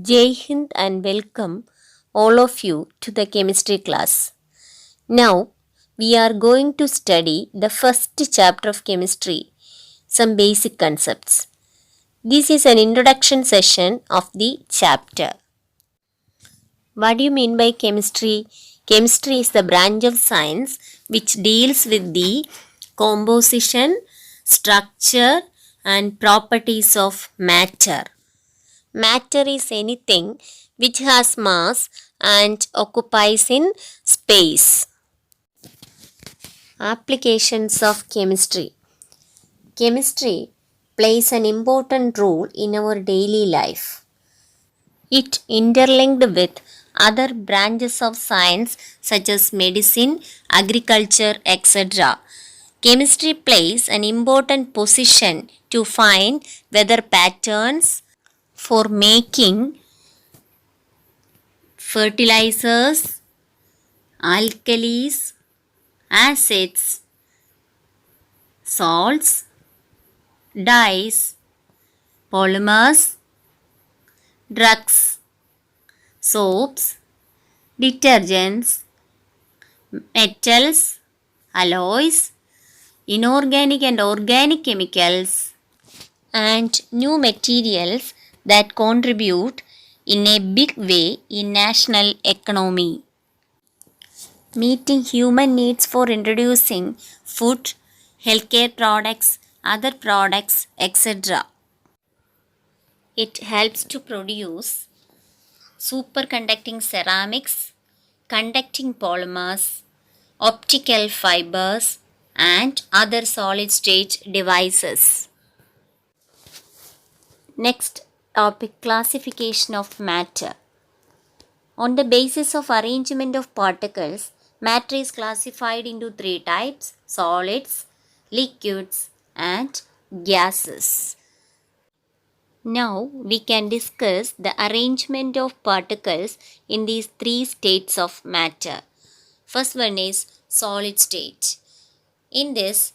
Jai Hind and welcome all of you to the chemistry class. Now we are going to study the first chapter of chemistry, some basic concepts. This is an introduction session of the chapter. What do you mean by chemistry? Chemistry is the branch of science which deals with the composition, structure, and properties of matter. Matter is anything which has mass and occupies in space. Applications of chemistry. Chemistry plays an important role in our daily life. It interlinked with other branches of science such as medicine, agriculture, etc. Chemistry plays an important position to find weather patterns for making fertilizers, alkalis, acids, salts, dyes, polymers, drugs, soaps, detergents, metals, alloys, inorganic and organic chemicals, and new materials that contribute in a big way in national economy. Meeting human needs for introducing food, healthcare products, other products, etc. It helps to produce superconducting ceramics, conducting polymers, optical fibers, and other solid state devices. Next topic, classification of matter. On the basis of arrangement of particles, matter is classified into three types: solids, liquids, and gases. Now we can discuss the arrangement of particles in these three states of matter. First one is solid state. In this,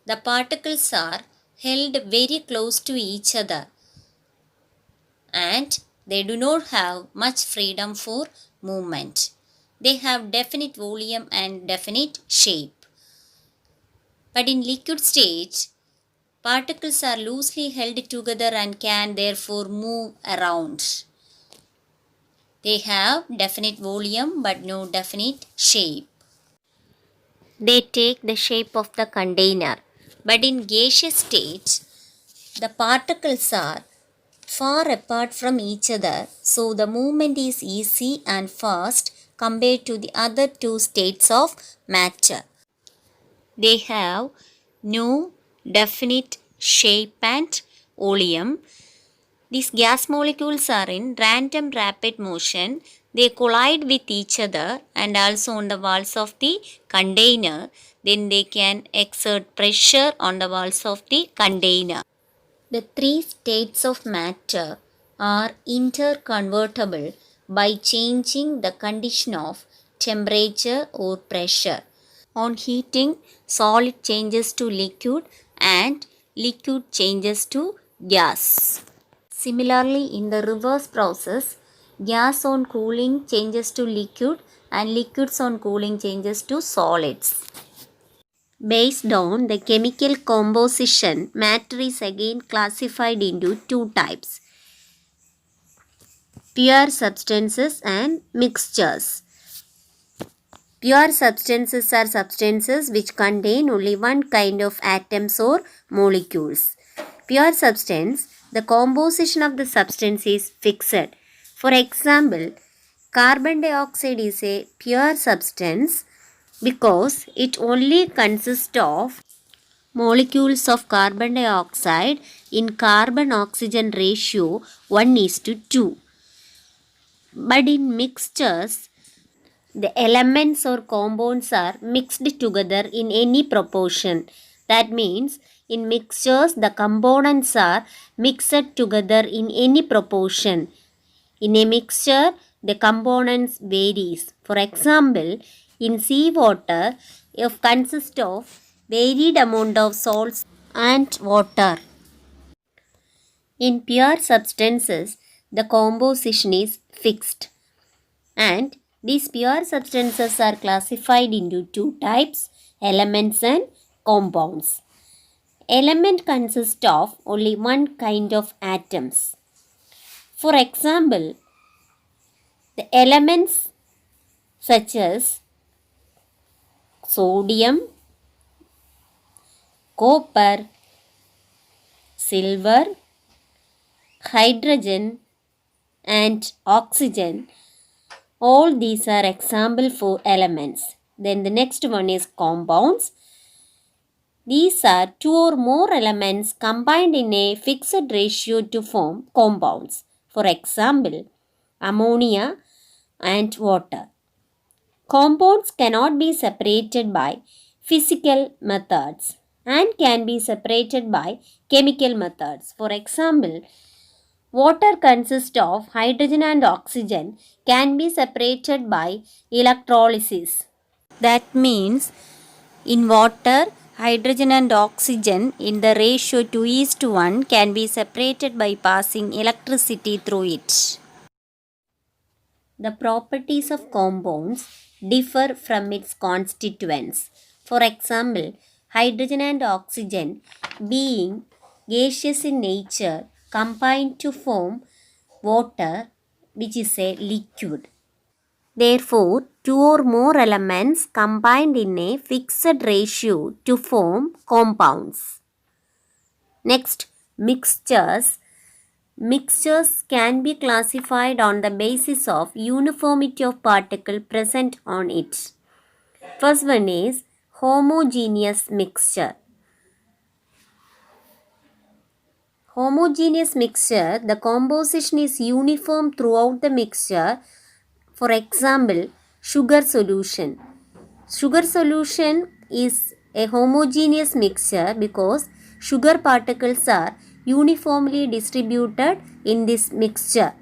the particles are held very close to each other and they do not have much freedom for movement. They have definite volume and definite shape. But in liquid state, particles are loosely held together and can therefore move around. They have definite volume but no definite shape. They take the shape of the container. But in gaseous state, the particles are far apart from each other, so the movement is easy and fast compared to the other two states of matter. They have no definite shape and volume. These gas molecules are in random rapid motion. They collide with each other and also on the walls of the container. Then they can exert pressure on the walls of the container. The three states of matter are interconvertible by changing the condition of temperature or pressure. On heating, solid changes to liquid and liquid changes to gas. Similarly, in the reverse process, gas on cooling changes to liquid and liquids on cooling changes to solids. Based on the chemical composition, matter is again classified into two types: pure substances and mixtures. Pure substances are substances which contain only one kind of atoms or molecules. Pure substance, the composition of the substance is fixed. For example, carbon dioxide is a pure substance because it only consists of molecules of carbon dioxide in carbon-oxygen ratio 1:2. But in mixtures, the elements or compounds are mixed together in any proportion. That means in mixtures the components are mixed together in any proportion. In a mixture the components varies. For example, in seawater it consists of varied amount of salts and water. In pure substances, the composition is fixed. And these pure substances are classified into two types, elements and compounds. Element consists of only one kind of atoms. For example, the elements such as sodium, copper, silver, hydrogen and oxygen, all these are example for elements. Then the next one is compounds. These are two or more elements combined in a fixed ratio to form compounds. For example, ammonia and water. Compounds cannot be separated by physical methods and can be separated by chemical methods. For example, water consists of hydrogen and oxygen can be separated by electrolysis. That means in water, hydrogen and oxygen in the ratio 2:1 can be separated by passing electricity through it. The properties of compounds differ from its constituents. For example, hydrogen and oxygen, being gaseous in nature, combine to form water, which is a liquid. Therefore, two or more elements combined in a fixed ratio to form compounds. Next, mixtures. Mixtures can be classified on the basis of uniformity of particle present on it. First one is homogeneous mixture. Homogeneous mixture, the composition is uniform throughout the mixture. For example, sugar solution. Sugar solution is a homogeneous mixture because sugar particles are uniformly distributed in this mixture.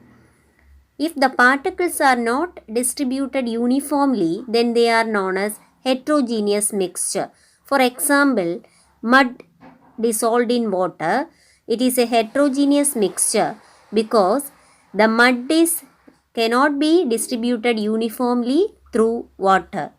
If the particles are not distributed uniformly, then they are known as heterogeneous mixture. For example, mud dissolved in water, it is a heterogeneous mixture because the mud cannot be distributed uniformly through water.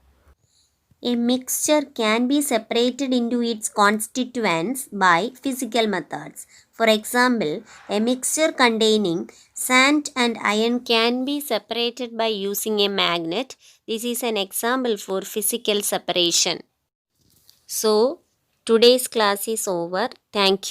A mixture can be separated into its constituents by physical methods. For example, a mixture containing sand and iron can be separated by using a magnet. This is an example for physical separation. So, today's class is over. Thank you.